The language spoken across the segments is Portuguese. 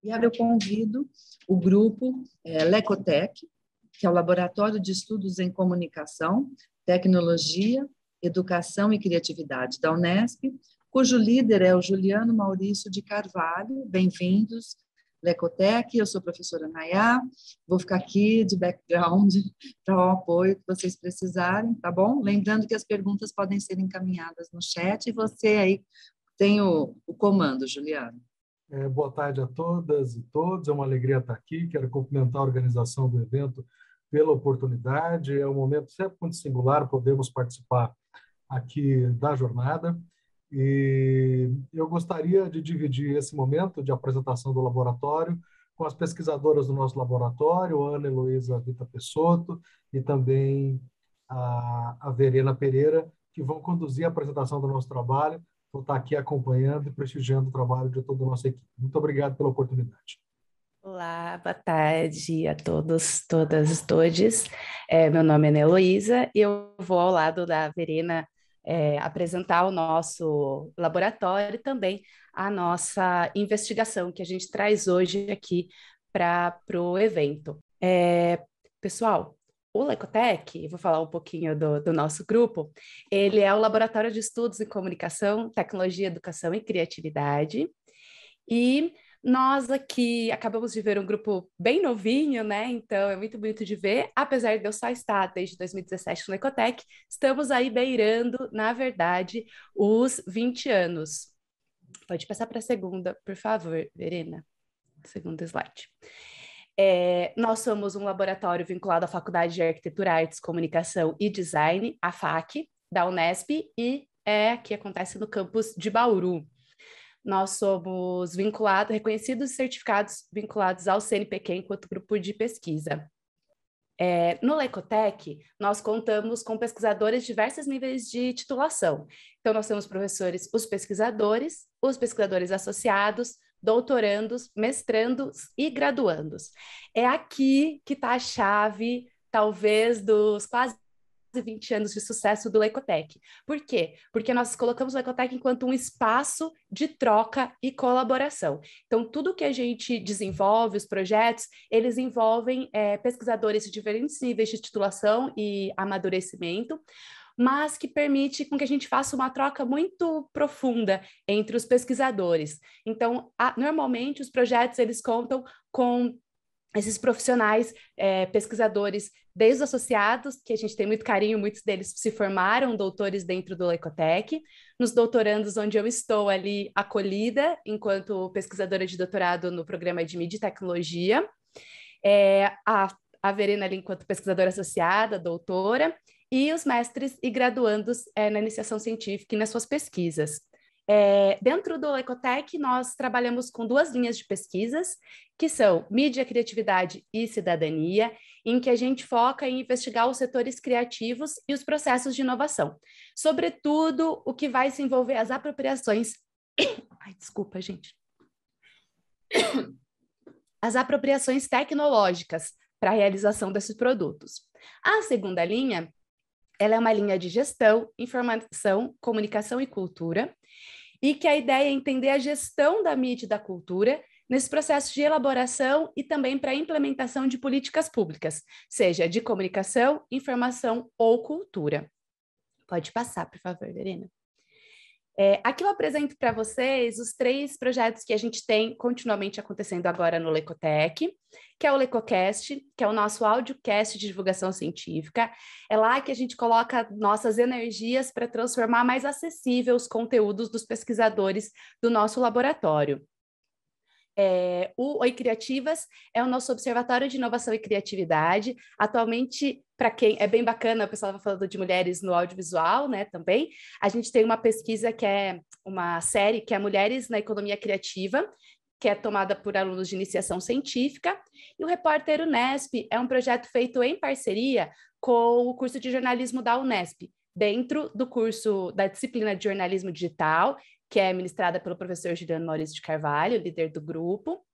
E agora eu convido o grupo Lecotec, que é o Laboratório de Estudos em Comunicação, Tecnologia, Educação e Criatividade da Unesp, cujo líder é o Juliano Maurício de Carvalho. Bem-vindos, Lecotec. Eu sou a professora Nayá, vou ficar aqui de background para o apoio que vocês precisarem, tá bom? Lembrando que as perguntas podem ser encaminhadas no chat e você aí tem o comando, Juliano. Boa tarde a todas e todos, é uma alegria estar aqui, quero cumprimentar a organização do evento pela oportunidade, é um momento sempre muito singular podermos participar aqui da jornada e eu gostaria de dividir esse momento de apresentação do laboratório com as pesquisadoras do nosso laboratório, Ana Heloísa Vita Pessotto e também a Verena Pereira, que vão conduzir a apresentação do nosso trabalho. Vou estar aqui acompanhando e prestigiando o trabalho de toda a nossa equipe. Muito obrigado pela oportunidade. Olá, boa tarde a todos, todas e todes. Meu nome é Ana Heloísa e eu vou ao lado da Verena apresentar o nosso laboratório e também a nossa investigação que a gente traz hoje aqui para o evento. Pessoal, o Lecotec, vou falar um pouquinho do nosso grupo, ele é o Laboratório de Estudos em Comunicação, Tecnologia, Educação e Criatividade, e nós aqui acabamos de ver um grupo bem novinho, né? Então é muito bonito de ver, apesar de eu só estar desde 2017 no Lecotec, estamos aí beirando, na verdade, os 20 anos. Pode passar para a segunda, por favor, Verena. Segundo slide. Nós somos um laboratório vinculado à Faculdade de Arquitetura, Artes, Comunicação e Design, a FAC, da Unesp, e que acontece no campus de Bauru. Nós somos reconhecidos e certificados vinculados ao CNPq enquanto grupo de pesquisa. No Lecotec, nós contamos com pesquisadores de diversos níveis de titulação. Então, nós temos professores, os pesquisadores associados, doutorandos, mestrandos e graduandos. É aqui que está a chave, talvez, dos quase 20 anos de sucesso do Lecotec. Por quê? Porque nós colocamos o Lecotec enquanto um espaço de troca e colaboração. Então, tudo que a gente desenvolve, os projetos, eles envolvem pesquisadores de diferentes níveis de titulação e amadurecimento, mas que permite com que a gente faça uma troca muito profunda entre os pesquisadores. Então, normalmente, os projetos, eles contam com esses profissionais, pesquisadores, desde os associados, que a gente tem muito carinho, muitos deles se formaram doutores dentro do Lecotec, nos doutorandos, onde eu estou ali acolhida, enquanto pesquisadora de doutorado no programa de Mídia e Tecnologia, a Verena ali enquanto pesquisadora associada, doutora, e os mestres e graduandos na iniciação científica e nas suas pesquisas. Dentro do Lecotec, nós trabalhamos com duas linhas de pesquisas, que são mídia, criatividade e cidadania, em que a gente foca em investigar os setores criativos e os processos de inovação. Sobretudo, o que vai se envolver as apropriações... Ai, desculpa, gente. As apropriações tecnológicas para a realização desses produtos. A segunda linha, ela é uma linha de gestão, informação, comunicação e cultura, e que a ideia é entender a gestão da mídia e da cultura nesse processo de elaboração e também para a implementação de políticas públicas, seja de comunicação, informação ou cultura. Pode passar, por favor, Verena. Aqui eu apresento para vocês os 3 projetos que a gente tem continuamente acontecendo agora no Lecotec, que é o Lecocast, que é o nosso audiocast de divulgação científica. É lá que a gente coloca nossas energias para transformar mais acessível os conteúdos dos pesquisadores do nosso laboratório. O Oi Criativas é o nosso observatório de inovação e criatividade. Atualmente, para quem é bem bacana, o pessoal estava falando de mulheres no audiovisual, né, também. A gente tem uma pesquisa que é uma série que é Mulheres na Economia Criativa, que é tomada por alunos de iniciação científica. E o Repórter Unesp é um projeto feito em parceria com o curso de jornalismo da Unesp, dentro do curso da disciplina de jornalismo digital, que é ministrada pelo professor Juliano Maurício de Carvalho, líder do grupo.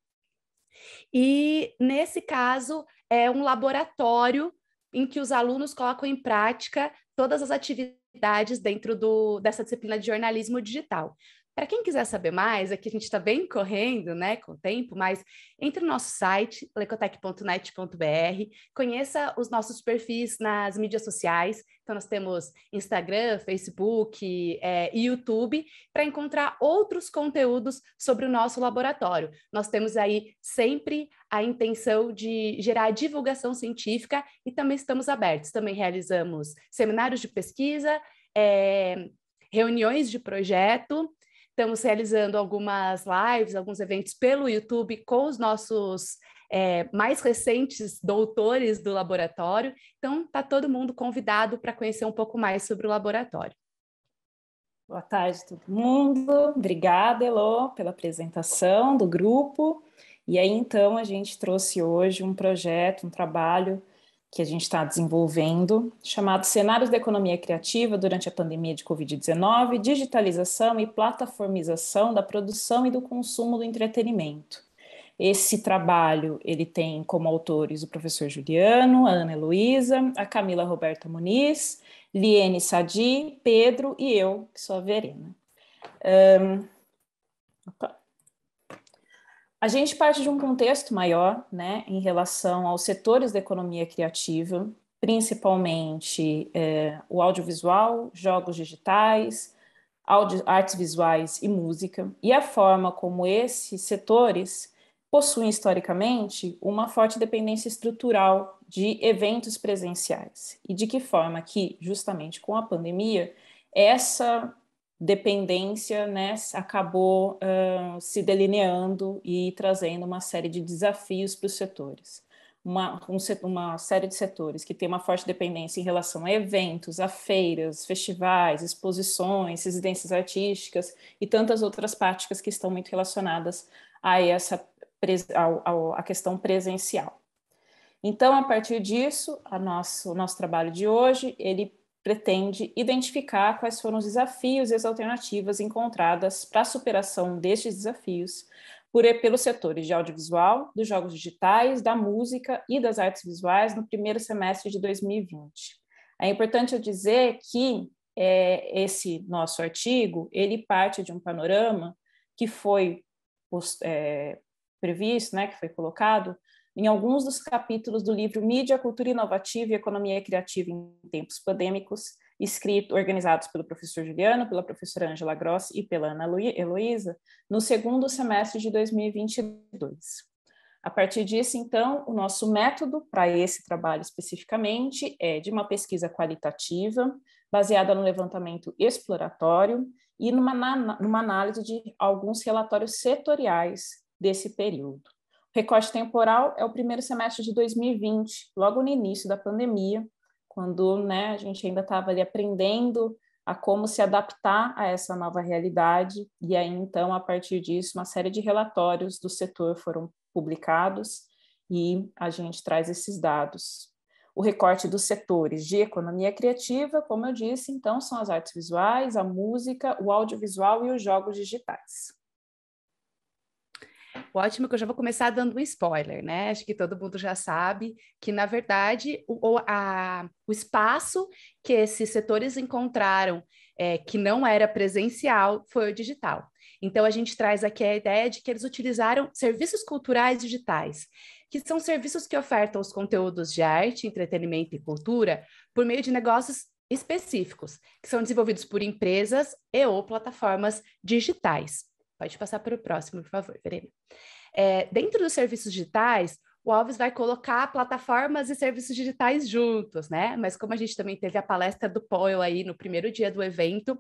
E, nesse caso, é um laboratório em que os alunos colocam em prática todas as atividades dentro dessa disciplina de jornalismo digital. Para quem quiser saber mais, aqui a gente está bem correndo, né, com o tempo, mas entre no nosso site, lecotec.net.br, conheça os nossos perfis nas mídias sociais. Então, nós temos Instagram, Facebook e YouTube, para encontrar outros conteúdos sobre o nosso laboratório. Nós temos aí sempre a intenção de gerar divulgação científica e também estamos abertos. Também realizamos seminários de pesquisa, reuniões de projeto. Estamos realizando algumas lives, alguns eventos pelo YouTube com os nossos mais recentes doutores do laboratório. Então, está todo mundo convidado para conhecer um pouco mais sobre o laboratório. Boa tarde, todo mundo. Obrigada, Elô, pela apresentação do grupo. E aí, então, a gente trouxe hoje um projeto, um trabalho que a gente está desenvolvendo, chamado Cenários da Economia Criativa durante a pandemia de Covid-19, digitalização e plataformização da produção e do consumo do entretenimento. Esse trabalho, ele tem como autores o professor Juliano, a Ana Heloísa, a Camila Roberta Muniz, Liene Sadi, Pedro e eu, que sou a Verena. A gente parte de um contexto maior, né, em relação aos setores da economia criativa, principalmente o audiovisual, jogos digitais, artes visuais e música, e a forma como esses setores possuem historicamente uma forte dependência estrutural de eventos presenciais, e de que forma que, justamente com a pandemia, essa dependência, né, acabou se delineando e trazendo uma série de desafios para os setores. Uma série de setores que tem uma forte dependência em relação a eventos, a feiras, festivais, exposições, residências artísticas e tantas outras práticas que estão muito relacionadas a questão presencial. Então, a partir disso, o nosso trabalho de hoje, ele pretende identificar quais foram os desafios e as alternativas encontradas para a superação destes desafios pelos setores de audiovisual, dos jogos digitais, da música e das artes visuais no primeiro semestre de 2020. É importante eu dizer que esse nosso artigo, ele parte de um panorama que foi previsto, né, que foi colocado em alguns dos capítulos do livro Mídia, Cultura Inovativa e Economia Criativa em Tempos Pandêmicos, organizados pelo professor Juliano, pela professora Ângela Grossi e pela Ana Heloísa, no segundo semestre de 2022. A partir disso, então, o nosso método para esse trabalho especificamente é de uma pesquisa qualitativa, baseada no levantamento exploratório e numa análise de alguns relatórios setoriais desse período. O recorte temporal é o primeiro semestre de 2020, logo no início da pandemia, quando, né, a gente ainda estava ali aprendendo a como se adaptar a essa nova realidade, e aí, então, a partir disso, uma série de relatórios do setor foram publicados e a gente traz esses dados. O recorte dos setores de economia criativa, como eu disse, então, são as artes visuais, a música, o audiovisual e os jogos digitais. Ótimo, que eu já vou começar dando um spoiler, né? Acho que todo mundo já sabe que, na verdade, o espaço que esses setores encontraram que não era presencial foi o digital. Então, a gente traz aqui a ideia de que eles utilizaram serviços culturais digitais, que são serviços que ofertam os conteúdos de arte, entretenimento e cultura por meio de negócios específicos, que são desenvolvidos por empresas e ou plataformas digitais. Pode passar para o próximo, por favor, Verena. Dentro dos serviços digitais, o Alves vai colocar plataformas e serviços digitais juntos, né? Mas como a gente também teve a palestra do Poel aí no primeiro dia do evento,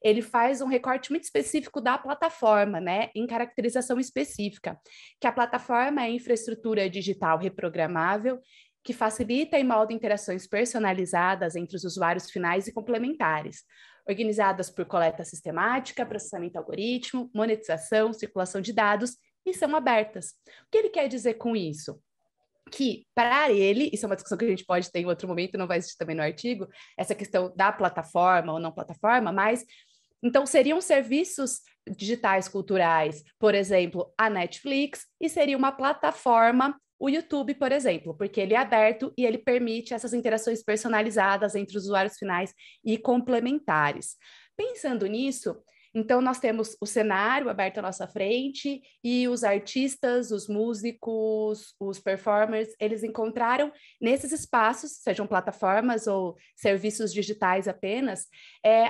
ele faz um recorte muito específico da plataforma, né? Em caracterização específica, que a plataforma é infraestrutura digital reprogramável, que facilita e molda interações personalizadas entre os usuários finais e complementares, organizadas por coleta sistemática, processamento algoritmo, monetização, circulação de dados, e são abertas. O que ele quer dizer com isso? Que, para ele, isso é uma discussão que a gente pode ter em outro momento, não vai existir também no artigo, essa questão da plataforma ou não plataforma, mas, então, seriam serviços digitais culturais, por exemplo, a Netflix, e seria uma plataforma, o YouTube, por exemplo, porque ele é aberto e ele permite essas interações personalizadas entre os usuários finais e complementares. Pensando nisso, Então, nós temos o cenário aberto à nossa frente e os artistas, os músicos, os performers, eles encontraram nesses espaços, sejam plataformas ou serviços digitais apenas,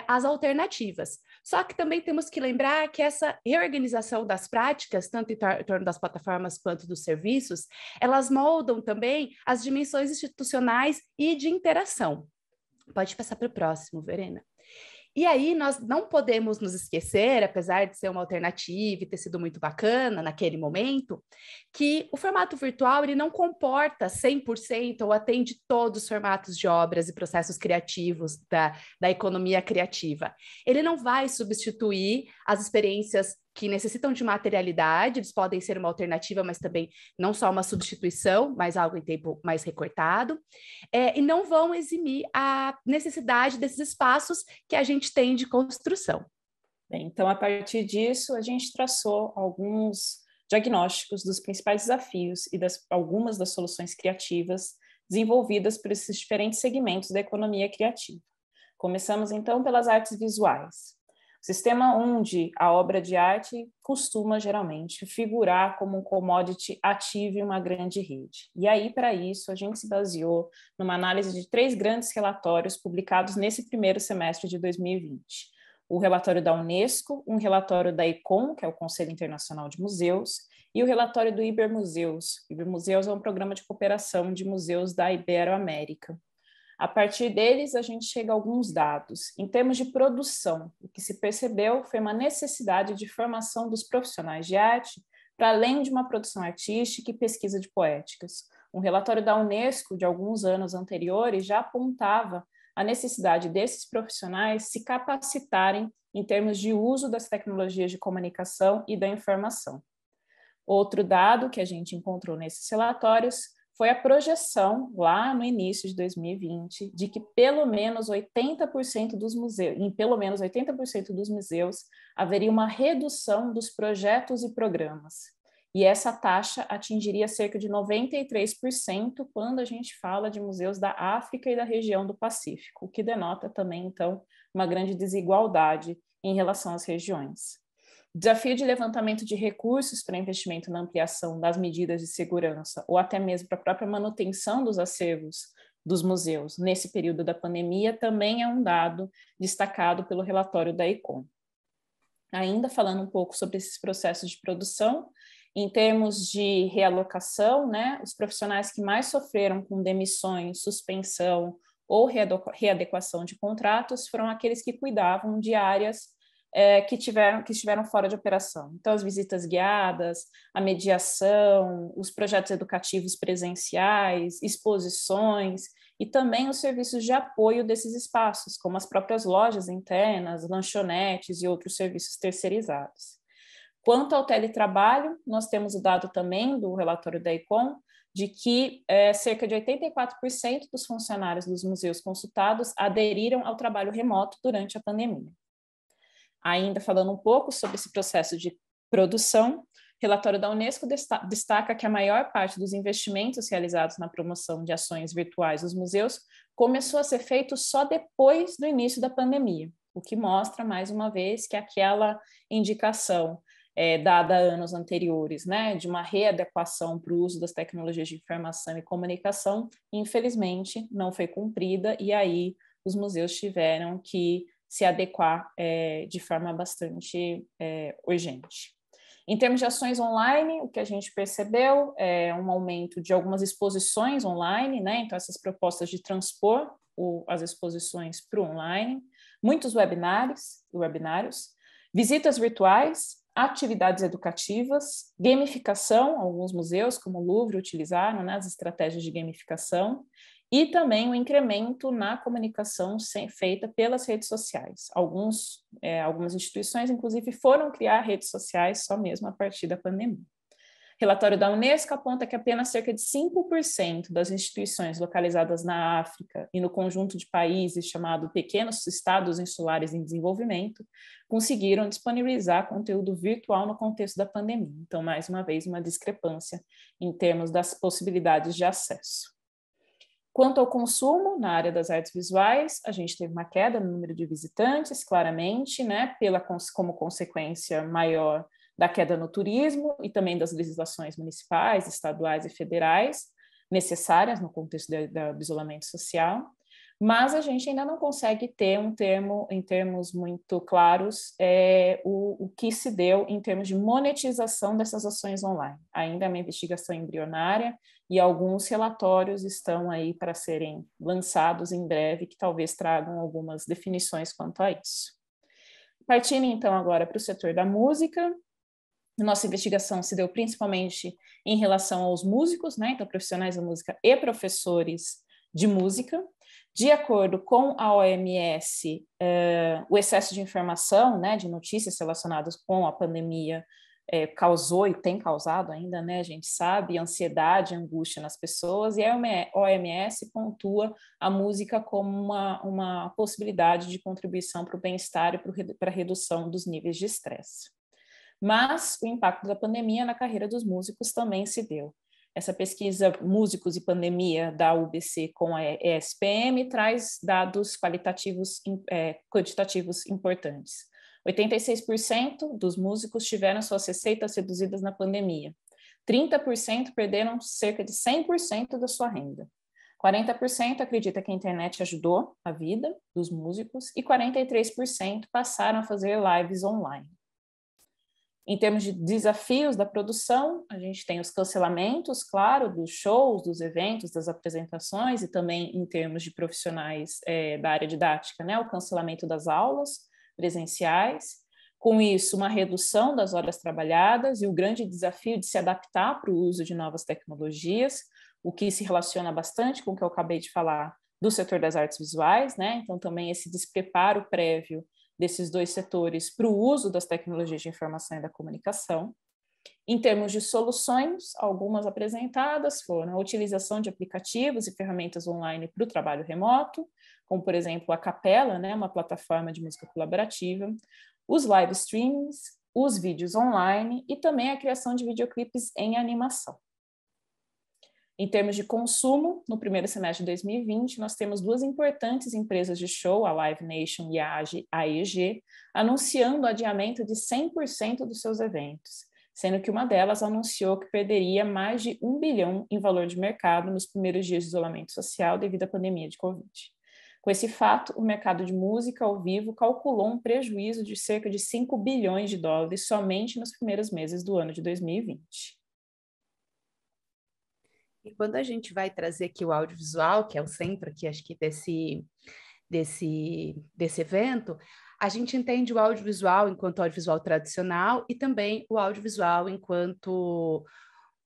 as alternativas. Só que também temos que lembrar que essa reorganização das práticas, tanto em torno das plataformas quanto dos serviços, elas moldam também as dimensões institucionais e de interação. Pode passar para o próximo, Verena. E aí nós não podemos nos esquecer, apesar de ser uma alternativa e ter sido muito bacana naquele momento, que o formato virtual ele não comporta 100% ou atende todos os formatos de obras e processos criativos da economia criativa. Ele não vai substituir as experiências que necessitam de materialidade, eles podem ser uma alternativa, mas também não só uma substituição, mas algo em tempo mais recortado, e não vão eximir a necessidade desses espaços que a gente tem de construção. Bem, então, a partir disso, a gente traçou alguns diagnósticos dos principais desafios e algumas das soluções criativas desenvolvidas por esses diferentes segmentos da economia criativa. Começamos, então, pelas artes visuais. O sistema onde a obra de arte costuma, geralmente, figurar como um commodity ativo em uma grande rede. E aí, para isso, a gente se baseou numa análise de 3 grandes relatórios publicados nesse primeiro semestre de 2020. O relatório da Unesco, um relatório da ICOM, que é o Conselho Internacional de Museus, e o relatório do Ibermuseus. O Ibermuseus é um programa de cooperação de museus da Iberoamérica. A partir deles, a gente chega a alguns dados. Em termos de produção, o que se percebeu foi uma necessidade de formação dos profissionais de arte para além de uma produção artística e pesquisa de poéticas. Um relatório da Unesco de alguns anos anteriores já apontava a necessidade desses profissionais se capacitarem em termos de uso das tecnologias de comunicação e da informação. Outro dado que a gente encontrou nesses relatórios foi a projeção, lá no início de 2020, de que pelo menos 80% dos museus, em pelo menos 80% dos museus, haveria uma redução dos projetos e programas. E essa taxa atingiria cerca de 93% quando a gente fala de museus da África e da região do Pacífico, o que denota também, então, uma grande desigualdade em relação às regiões. O desafio de levantamento de recursos para investimento na ampliação das medidas de segurança ou até mesmo para a própria manutenção dos acervos dos museus nesse período da pandemia também é um dado destacado pelo relatório da ICOM. Ainda falando um pouco sobre esses processos de produção, em termos de realocação, né, os profissionais que mais sofreram com demissões, suspensão ou readequação de contratos foram aqueles que cuidavam de áreas que estiveram fora de operação. Então, as visitas guiadas, a mediação, os projetos educativos presenciais, exposições e também os serviços de apoio desses espaços, como as próprias lojas internas, lanchonetes e outros serviços terceirizados. Quanto ao teletrabalho, nós temos o dado também do relatório da ICOM, de que cerca de 84% dos funcionários dos museus consultados aderiram ao trabalho remoto durante a pandemia. Ainda falando um pouco sobre esse processo de produção, o relatório da Unesco destaca que a maior parte dos investimentos realizados na promoção de ações virtuais dos museus começou a ser feito só depois do início da pandemia, o que mostra, mais uma vez, que aquela indicação dada anos anteriores, né, de uma readequação para o uso das tecnologias de informação e comunicação, infelizmente não foi cumprida, e aí os museus tiveram que se adequar de forma bastante urgente. Em termos de ações online, o que a gente percebeu é um aumento de algumas exposições online, né? Então, essas propostas de transpor as exposições para o online, muitos webinários, visitas virtuais, atividades educativas, gamificação, alguns museus, como o Louvre, utilizaram, né, as estratégias de gamificação, e também o incremento na comunicação feita pelas redes sociais. Algumas instituições, inclusive, foram criar redes sociais só mesmo a partir da pandemia. O relatório da Unesco aponta que apenas cerca de 5% das instituições localizadas na África e no conjunto de países chamado Pequenos Estados Insulares em Desenvolvimento conseguiram disponibilizar conteúdo virtual no contexto da pandemia. Então, mais uma vez, uma discrepância em termos das possibilidades de acesso. Quanto ao consumo, na área das artes visuais, a gente teve uma queda no número de visitantes, claramente, né, como consequência maior da queda no turismo e também das legislações municipais, estaduais e federais necessárias no contexto do isolamento social. Mas a gente ainda não consegue ter um termo, em termos muito claros, o que se deu em termos de monetização dessas ações online. Ainda é uma investigação embrionária e alguns relatórios estão aí para serem lançados em breve, que talvez tragam algumas definições quanto a isso. Partindo então agora para o setor da música, nossa investigação se deu principalmente em relação aos músicos, né? Então profissionais da música e professores de música. De acordo com a OMS, o excesso de informação, né, de notícias relacionadas com a pandemia causou e tem causado ainda, né, a gente sabe, ansiedade, angústia nas pessoas, e a OMS pontua a música como uma possibilidade de contribuição para o bem-estar e para a redução dos níveis de estresse. Mas o impacto da pandemia na carreira dos músicos também se deu. Essa pesquisa Músicos e Pandemia da UBC com a ESPM traz dados quantitativos importantes. 86% dos músicos tiveram suas receitas reduzidas na pandemia. 30% perderam cerca de 100% da sua renda. 40% acredita que a internet ajudou a vida dos músicos e 43% passaram a fazer lives online. Em termos de desafios da produção, a gente tem os cancelamentos, claro, dos shows, dos eventos, das apresentações, e também em termos de profissionais da área didática, né, o cancelamento das aulas presenciais. Com isso, uma redução das horas trabalhadas e o grande desafio de se adaptar para o uso de novas tecnologias, o que se relaciona bastante com o que eu acabei de falar do setor das artes visuais, né? Então, também esse despreparo prévio desses dois setores para o uso das tecnologias de informação e da comunicação. Em termos de soluções, algumas apresentadas foram a utilização de aplicativos e ferramentas online para o trabalho remoto, como, por exemplo, a Capella, né, uma plataforma de música colaborativa, os live streamings, os vídeos online e também a criação de videoclipes em animação. Em termos de consumo, no primeiro semestre de 2020, nós temos duas importantes empresas de show, a Live Nation e a AEG, anunciando o adiamento de 100% dos seus eventos, sendo que uma delas anunciou que perderia mais de 1 bilhão em valor de mercado nos primeiros dias de isolamento social devido à pandemia de Covid. Com esse fato, o mercado de música ao vivo calculou um prejuízo de cerca de 5 bilhões de dólares somente nos primeiros meses do ano de 2020. E quando a gente vai trazer aqui o audiovisual, que é o centro aqui, acho que desse evento, a gente entende o audiovisual enquanto audiovisual tradicional e também o audiovisual enquanto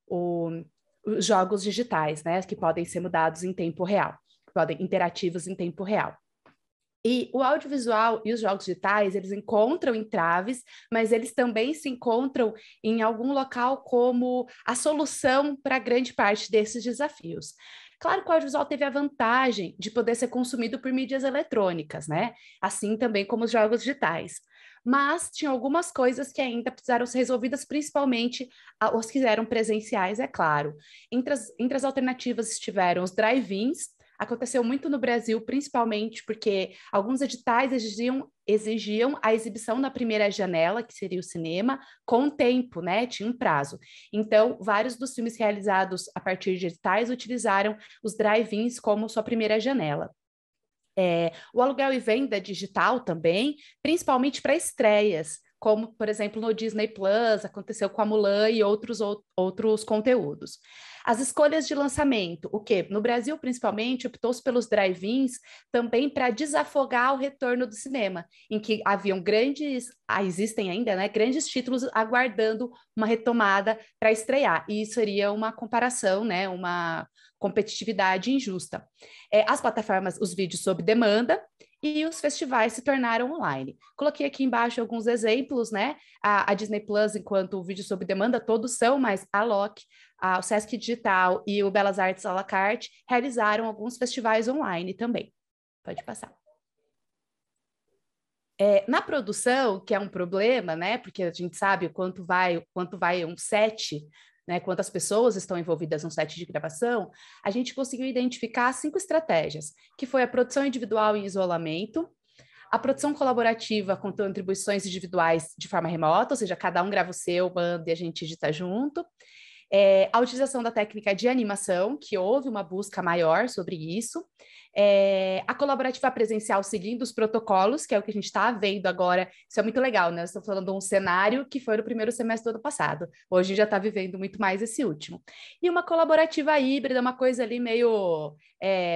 os jogos digitais, né, que podem ser mudados em tempo real, podem interativos em tempo real. E o audiovisual e os jogos digitais, eles encontram entraves, mas eles também se encontram em algum local como a solução para grande parte desses desafios. Claro que o audiovisual teve a vantagem de poder ser consumido por mídias eletrônicas, né? Assim também como os jogos digitais. Mas tinha algumas coisas que ainda precisaram ser resolvidas, principalmente os que eram presenciais, é claro. Entre as alternativas estiveram os drive-ins. Aconteceu muito no Brasil, principalmente porque alguns editais exigiam a exibição na primeira janela, que seria o cinema, com tempo, né? Tinha um prazo. Então, vários dos filmes realizados a partir de editais utilizaram os drive-ins como sua primeira janela. O aluguel e venda digital também, principalmente para estreias, como, por exemplo, no Disney Plus, aconteceu com a Mulan e outros conteúdos. As escolhas de lançamento, o quê? No Brasil, principalmente, optou-se pelos drive-ins também para desafogar o retorno do cinema, em que haviam existem ainda, né, grandes títulos aguardando uma retomada para estrear, e isso seria uma comparação, né, uma competitividade injusta. As plataformas, os vídeos sob demanda, e os festivais se tornaram online. Coloquei aqui embaixo alguns exemplos, né? A Disney Plus, enquanto o vídeo sob demanda, todos são, mas a LOC, o Sesc Digital e o Belas Artes à la carte realizaram alguns festivais online também. Pode passar. Na produção, que é um problema, né? Porque a gente sabe o quanto vai um set né, quantas pessoas estão envolvidas no set de gravação, a gente conseguiu identificar 5 estratégias, que foi a produção individual em isolamento, a produção colaborativa com contribuições individuais de forma remota, ou seja, cada um grava o seu, manda e a gente edita junto. A utilização da técnica de animação, que houve uma busca maior sobre isso, a colaborativa presencial seguindo os protocolos, que é o que a gente está vendo agora. Isso é muito legal, né? Estou falando de um cenário que foi no primeiro semestre do ano passado. Hoje a gente já está vivendo muito mais esse último. E uma colaborativa híbrida, uma coisa ali meio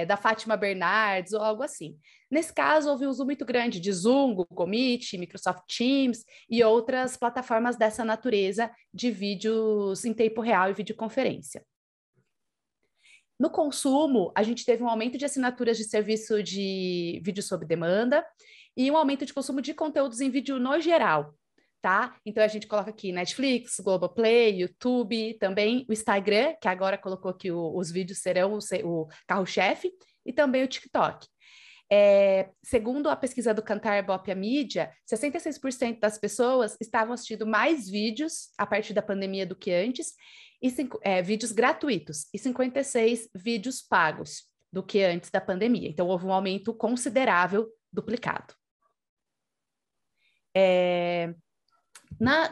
da Fátima Bernardes ou algo assim. Nesse caso, houve um uso muito grande de Zoom, Google Meet, Microsoft Teams e outras plataformas dessa natureza de vídeos em tempo real e videoconferência. No consumo, a gente teve um aumento de assinaturas de serviço de vídeo sob demanda e um aumento de consumo de conteúdos em vídeo no geral, tá? Então, a gente coloca aqui Netflix, Globoplay, YouTube, também o Instagram, que agora colocou que os vídeos serão o carro-chefe, e também o TikTok. Segundo a pesquisa do Kantar Ibope Mídia, 66% das pessoas estavam assistindo mais vídeos a partir da pandemia do que antes, e vídeos gratuitos, e 56 vídeos pagos do que antes da pandemia. Então, houve um aumento considerável, duplicado.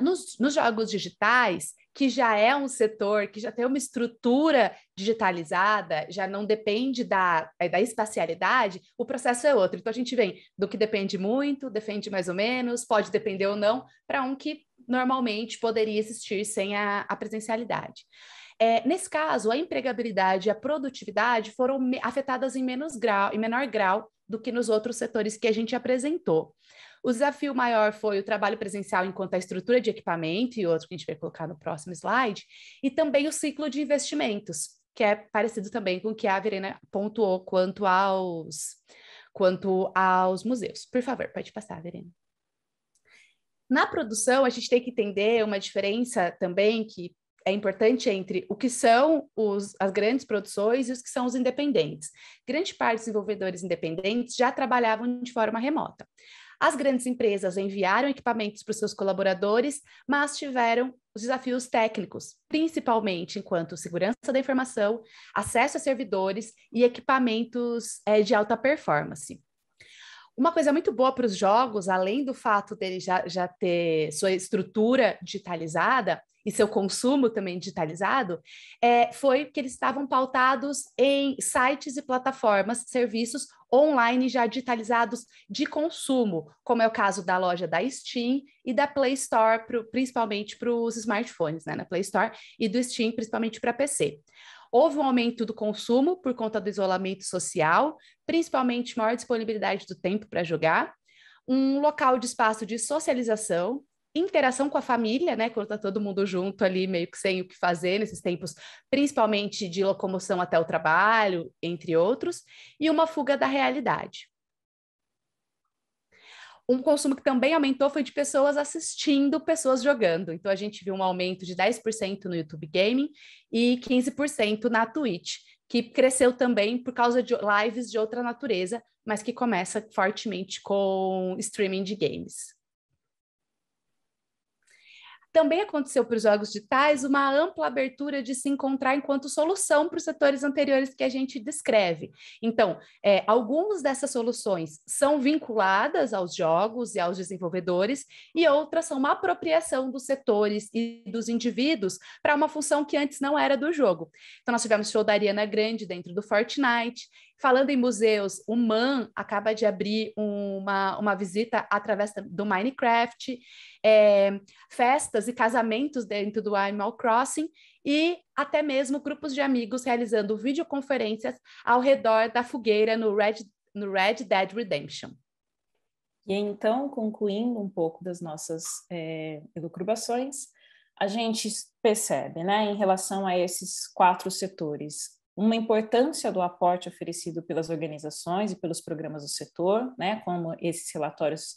Nos jogos digitais, que já é um setor que já tem uma estrutura digitalizada, já não depende da espacialidade, o processo é outro. Então, a gente vem do que depende muito, depende mais ou menos, pode depender ou não, para um que normalmente poderia existir sem a presencialidade. Nesse caso, a empregabilidade e a produtividade foram afetadas em menor grau do que nos outros setores que a gente apresentou. O desafio maior foi o trabalho presencial enquanto a estrutura de equipamento, e outro que a gente vai colocar no próximo slide, e também o ciclo de investimentos, que é parecido também com o que a Verena pontuou quanto aos museus. Por favor, pode passar, Verena. Na produção, a gente tem que entender uma diferença também que é importante entre o que são as grandes produções e os que são os independentes. Grande parte dos desenvolvedores independentes já trabalhavam de forma remota. As grandes empresas enviaram equipamentos para os seus colaboradores, mas tiveram os desafios técnicos, principalmente enquanto segurança da informação, acesso a servidores e equipamentos de alta performance. Uma coisa muito boa para os jogos, além do fato dele já ter sua estrutura digitalizada e seu consumo também digitalizado, foi que eles estavam pautados em sites e plataformas, serviços online já digitalizados de consumo, como é o caso da loja da Steam e da Play Store, principalmente para os smartphones, né, na Play Store, e do Steam, principalmente para PC. Houve um aumento do consumo por conta do isolamento social, principalmente maior disponibilidade do tempo para jogar, um local de espaço de socialização, interação com a família, né, quando está todo mundo junto ali, meio que sem o que fazer nesses tempos, principalmente de locomoção até o trabalho, entre outros, e uma fuga da realidade. Um consumo que também aumentou foi de pessoas assistindo, pessoas jogando. Então, a gente viu um aumento de 10% no YouTube Gaming e 15% na Twitch, que cresceu também por causa de lives de outra natureza, mas que começa fortemente com streaming de games. Também aconteceu para os jogos digitais uma ampla abertura de se encontrar enquanto solução para os setores anteriores que a gente descreve. Então, algumas dessas soluções são vinculadas aos jogos e aos desenvolvedores, e outras são uma apropriação dos setores e dos indivíduos para uma função que antes não era do jogo. Então, nós tivemos show da Ariana Grande dentro do Fortnite. Falando em museus, o MAN acaba de abrir uma visita através do Minecraft, festas e casamentos dentro do Animal Crossing e até mesmo grupos de amigos realizando videoconferências ao redor da fogueira no Red Dead Redemption. E então, concluindo um pouco das nossas elucubrações, a gente percebe, né, em relação a esses 4 setores, uma importância do aporte oferecido pelas organizações e pelos programas do setor, né, como esses relatórios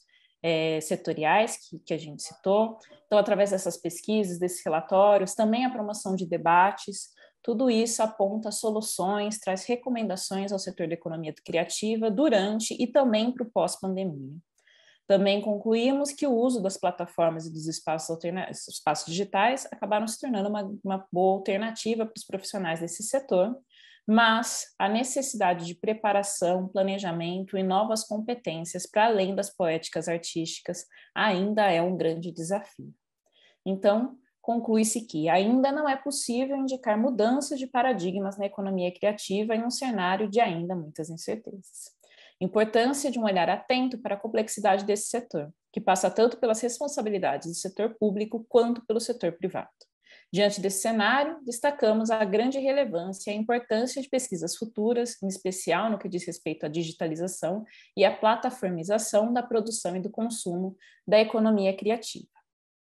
setoriais que a gente citou. Então, através dessas pesquisas, desses relatórios, também a promoção de debates, tudo isso aponta soluções, traz recomendações ao setor da economia criativa durante e também para o pós-pandemia. Também concluímos que o uso das plataformas e dos espaços digitais acabaram se tornando uma boa alternativa para os profissionais desse setor, mas a necessidade de preparação, planejamento e novas competências para além das poéticas artísticas ainda é um grande desafio. Então, conclui-se que ainda não é possível indicar mudanças de paradigmas na economia criativa em um cenário de ainda muitas incertezas. Importância de um olhar atento para a complexidade desse setor, que passa tanto pelas responsabilidades do setor público quanto pelo setor privado. Diante desse cenário, destacamos a grande relevância e a importância de pesquisas futuras, em especial no que diz respeito à digitalização e à plataformização da produção e do consumo da economia criativa.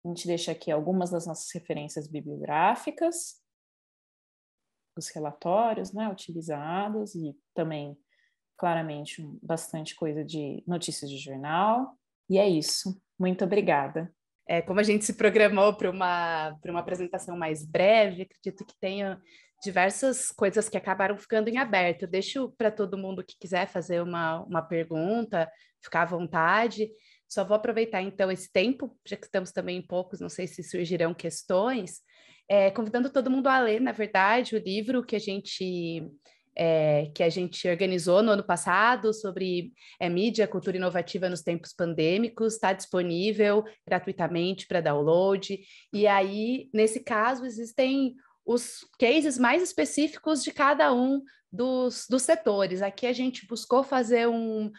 A gente deixa aqui algumas das nossas referências bibliográficas, os relatórios, né, utilizados e também, claramente, bastante coisa de notícias de jornal. E é isso. Muito obrigada. Como a gente se programou para uma apresentação mais breve, acredito que tenha diversas coisas que acabaram ficando em aberto. Eu deixo para todo mundo que quiser fazer uma pergunta, ficar à vontade. Só vou aproveitar, então, esse tempo, já que estamos também em poucos, não sei se surgirão questões, convidando todo mundo a ler, na verdade, o livro que a gente organizou no ano passado sobre mídia, cultura inovativa nos tempos pandêmicos, está disponível gratuitamente para download. E aí, nesse caso, existem os cases mais específicos de cada um dos setores. Aqui a gente buscou fazer um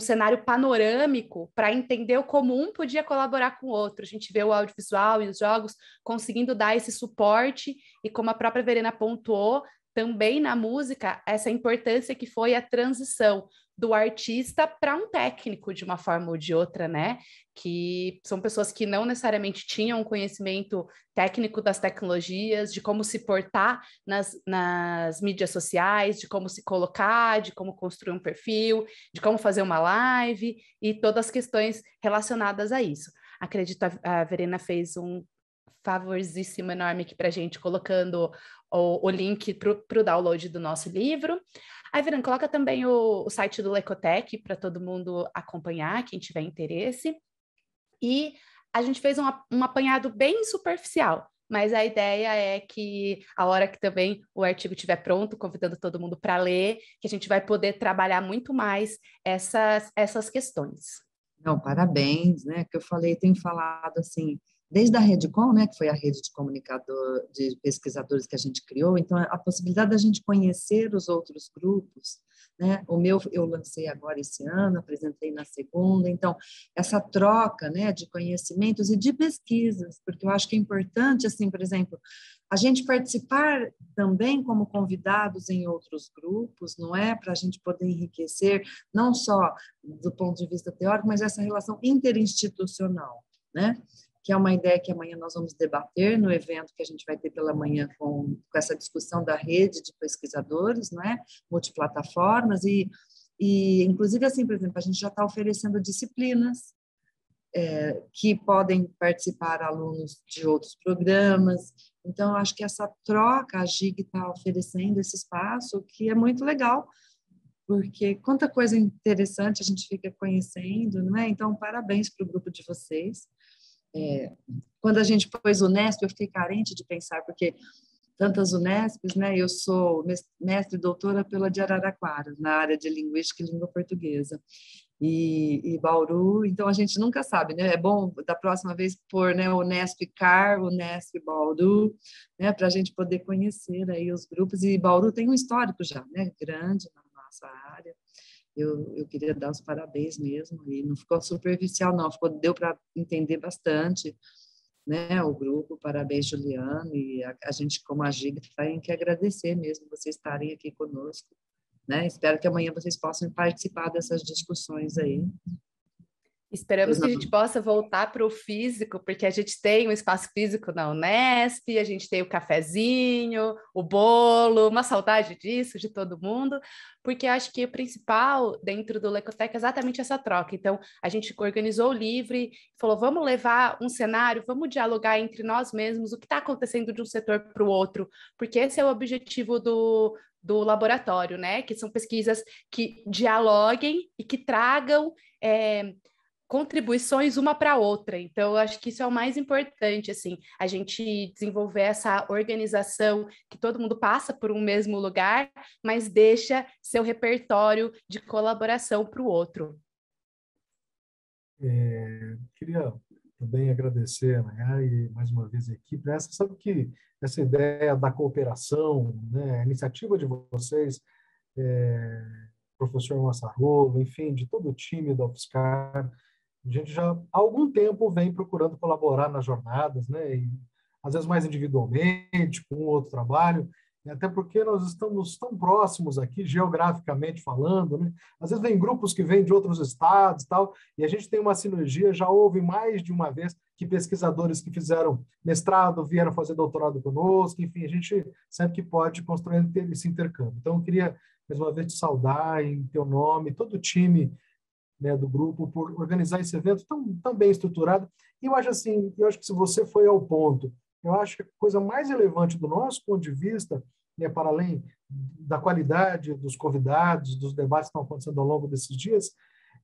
cenário panorâmico para entender como um podia colaborar com o outro. A gente vê o audiovisual e os jogos conseguindo dar esse suporte, e como a própria Verena pontuou, também na música, essa importância que foi a transição do artista para um técnico, de uma forma ou de outra, né? Que são pessoas que não necessariamente tinham conhecimento técnico das tecnologias, de como se portar nas mídias sociais, de como se colocar, de como construir um perfil, de como fazer uma live e todas as questões relacionadas a isso. Acredito a Verena fez um favorzíssimo enorme aqui para a gente, colocando o link para o download do nosso livro. Aí, Verena, coloca também o site do Lecotec para todo mundo acompanhar, quem tiver interesse. E a gente fez um apanhado bem superficial, mas a ideia é que a hora que também o artigo estiver pronto, convidando todo mundo para ler, que a gente vai poder trabalhar muito mais essas questões. Não, parabéns, né? Que eu tenho falado assim, desde a RedeCom, né, que foi a rede de pesquisadores que a gente criou, então a possibilidade da gente conhecer os outros grupos, né, o meu eu lancei agora esse ano, apresentei na segunda, então essa troca, né, de conhecimentos e de pesquisas, porque eu acho que é importante, assim, por exemplo, a gente participar também como convidados em outros grupos, não é? Para a gente poder enriquecer, não só do ponto de vista teórico, mas essa relação interinstitucional, né? Que é uma ideia que amanhã nós vamos debater no evento que a gente vai ter pela manhã com essa discussão da rede de pesquisadores, não é? Multiplataformas e inclusive, assim, por exemplo, a gente já está oferecendo disciplinas que podem participar alunos de outros programas. Então, acho que essa troca, a GIG está oferecendo esse espaço, que é muito legal, porque quanta coisa interessante a gente fica conhecendo, não é? Então, parabéns para o grupo de vocês. Quando a gente pôs o Unesp, eu fiquei carente de pensar, porque tantas Unesps, né? Eu sou mestre e doutora pela de Araraquara, na área de Linguística e Língua Portuguesa. E Bauru, então a gente nunca sabe, né? É bom da próxima vez pôr, né, Unesp CAR, Unesp Bauru, né, para a gente poder conhecer aí os grupos. E Bauru tem um histórico já, né, grande na nossa área. Eu queria dar os parabéns mesmo, e não ficou superficial, não, deu para entender bastante, né, o grupo. Parabéns, Juliano, e a gente, como a GIG, tem que agradecer mesmo vocês estarem aqui conosco. Né? Espero que amanhã vocês possam participar dessas discussões aí. Esperamos que a gente possa voltar para o físico, porque a gente tem um espaço físico na Unesp, a gente tem o cafezinho, o bolo, uma saudade disso, de todo mundo, porque acho que o principal dentro do Lecotec é exatamente essa troca. Então, a gente organizou o livro e falou, vamos levar um cenário, vamos dialogar entre nós mesmos o que está acontecendo de um setor para o outro, porque esse é o objetivo do laboratório, né? Que são pesquisas que dialoguem e que tragam contribuições uma para a outra. Então, eu acho que isso é o mais importante, assim, a gente desenvolver essa organização que todo mundo passa por um mesmo lugar, mas deixa seu repertório de colaboração para o outro. Queria também agradecer a Nayara e, mais uma vez, a equipe. Sabe que essa ideia da cooperação, né, a iniciativa de vocês, professor Massarova, enfim, de todo o time da UFSCar, a gente já há algum tempo vem procurando colaborar nas jornadas, né? E, às vezes mais individualmente, com outro trabalho, até porque nós estamos tão próximos aqui, geograficamente falando, né? Às vezes vem grupos que vêm de outros estados e tal, e a gente tem uma sinergia, já houve mais de uma vez que pesquisadores que fizeram mestrado vieram fazer doutorado conosco, enfim, a gente sempre que pode construir esse intercâmbio. Então, eu queria, mais uma vez, te saudar em teu nome, todo o time, né, do grupo, por organizar esse evento tão bem estruturado. E eu acho assim, que se você foi ao ponto, eu acho que a coisa mais relevante do nosso ponto de vista, né, para além da qualidade dos convidados, dos debates que estão acontecendo ao longo desses dias,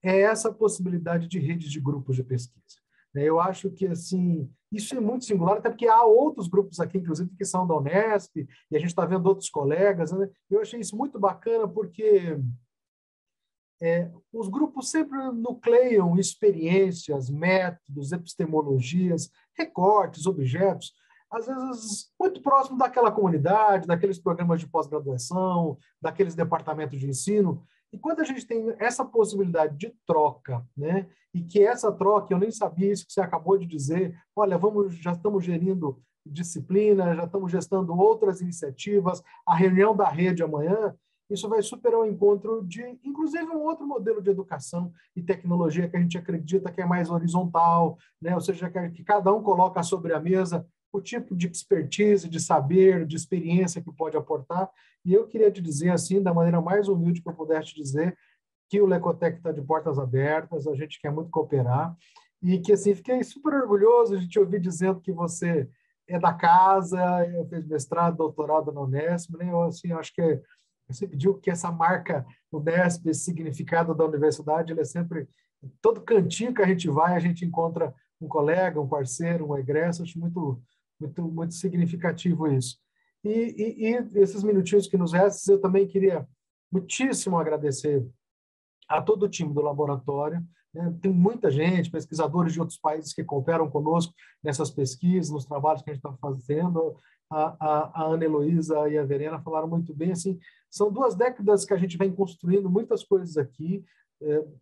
é essa possibilidade de redes de grupos de pesquisa. Eu acho que assim isso é muito singular, até porque há outros grupos aqui, inclusive, que são da Unesp, e a gente está vendo outros colegas, né? Eu achei isso muito bacana, porque os grupos sempre nucleiam experiências, métodos, epistemologias, recortes, objetos, às vezes muito próximo daquela comunidade, daqueles programas de pós-graduação, daqueles departamentos de ensino. E quando a gente tem essa possibilidade de troca, né, e que essa troca, eu nem sabia isso que você acabou de dizer, olha, já estamos gerindo disciplina, já estamos gestando outras iniciativas, a reunião da rede amanhã, isso vai super ao encontro de, inclusive, um outro modelo de educação e tecnologia que a gente acredita que é mais horizontal, né? Ou seja, que cada um coloca sobre a mesa o tipo de expertise, de saber, de experiência que pode aportar. E eu queria te dizer, assim, da maneira mais humilde que eu puder te dizer, que o Lecotec está de portas abertas, a gente quer muito cooperar, e que, assim, fiquei super orgulhoso de te ouvir dizendo que você é da casa, fez mestrado, doutorado na Unesp, né? Eu, assim, acho que eu sempre digo que essa marca Unesp, esse significado da universidade, ele é sempre, todo cantinho que a gente vai, a gente encontra um colega, um parceiro, um egresso, acho muito, muito, muito significativo isso. E esses minutinhos que nos restam, eu também queria muitíssimo agradecer a todo o time do laboratório, né? Tem muita gente, pesquisadores de outros países que cooperam conosco nessas pesquisas, nos trabalhos que a gente está fazendo. A Ana Heloísa e a Verena falaram muito bem, assim, são 2 décadas que a gente vem construindo muitas coisas aqui,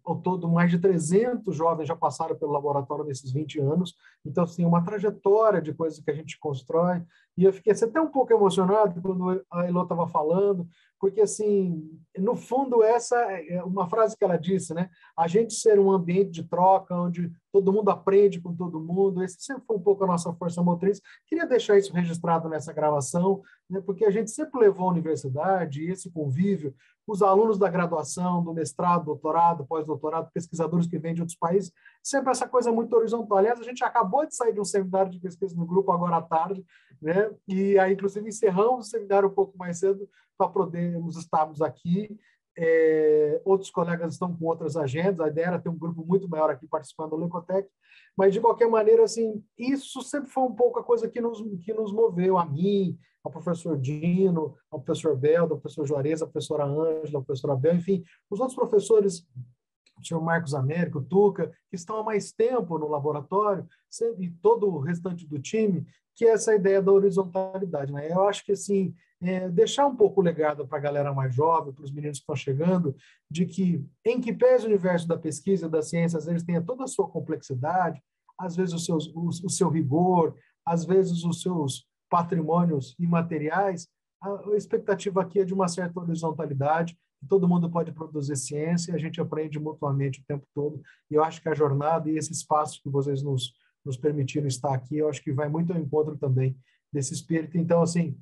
ao todo mais de 300 jovens já passaram pelo laboratório nesses 20 anos, então, assim, uma trajetória de coisas que a gente constrói, e eu fiquei assim, até um pouco emocionado quando a Elô estava falando, porque, assim, no fundo, essa é uma frase que ela disse, né? A gente ser um ambiente de troca, onde todo mundo aprende com todo mundo, esse sempre foi um pouco a nossa força motriz. Queria deixar isso registrado nessa gravação, né? Porque a gente sempre levou a universidade e esse convívio, os alunos da graduação, do mestrado, doutorado, pós-doutorado, pesquisadores que vêm de outros países, sempre essa coisa muito horizontal. Aliás, a gente acabou de sair de um seminário de pesquisa no grupo agora à tarde, né? E aí, inclusive, encerramos o seminário um pouco mais cedo para podermos estarmos aqui. Outros colegas estão com outras agendas, a ideia era ter um grupo muito maior aqui participando do Lecotec, mas, de qualquer maneira, assim, isso sempre foi um pouco a coisa que nos moveu, a mim, ao professor Dino, ao professor Bel, ao professor Juarez, à professora Ângela, à professora Bel, enfim, os outros professores, o senhor Marcos Américo, o Tuca, que estão há mais tempo no laboratório, e todo o restante do time, que é essa ideia da horizontalidade, né? Eu acho que, assim, deixar um pouco o legado para a galera mais jovem, para os meninos que estão chegando, de que, em que pese o universo da pesquisa, da ciência, às vezes tenha toda a sua complexidade, às vezes o seu rigor, às vezes os seus patrimônios imateriais, a expectativa aqui é de uma certa horizontalidade, que todo mundo pode produzir ciência, a gente aprende mutuamente o tempo todo, e eu acho que a jornada e esse espaço que vocês nos permitiram estar aqui, eu acho que vai muito ao encontro também desse espírito. Então, assim,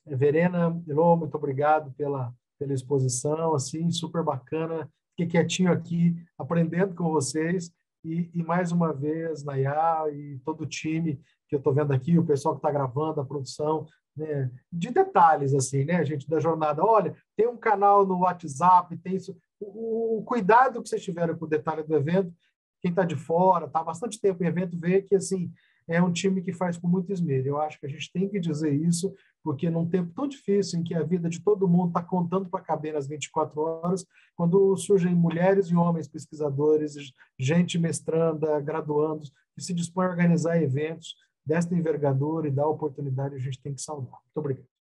Verena, Elô, muito obrigado pela exposição, assim, super bacana. Fiquei quietinho aqui, aprendendo com vocês. E mais uma vez, Nayá e todo o time que eu estou vendo aqui, o pessoal que está gravando, a produção, né, de detalhes, assim, né, gente, da jornada. Olha, tem um canal no WhatsApp, tem isso. O cuidado que vocês tiveram com o detalhe do evento, quem está de fora, está há bastante tempo em evento, vê que assim é um time que faz com muito esmero. Eu acho que a gente tem que dizer isso, porque num tempo tão difícil em que a vida de todo mundo está contando para caber nas 24 horas, quando surgem mulheres e homens pesquisadores, gente mestranda, graduandos, que se dispõem a organizar eventos desta envergadura e da oportunidade, a gente tem que saudar. Muito obrigado.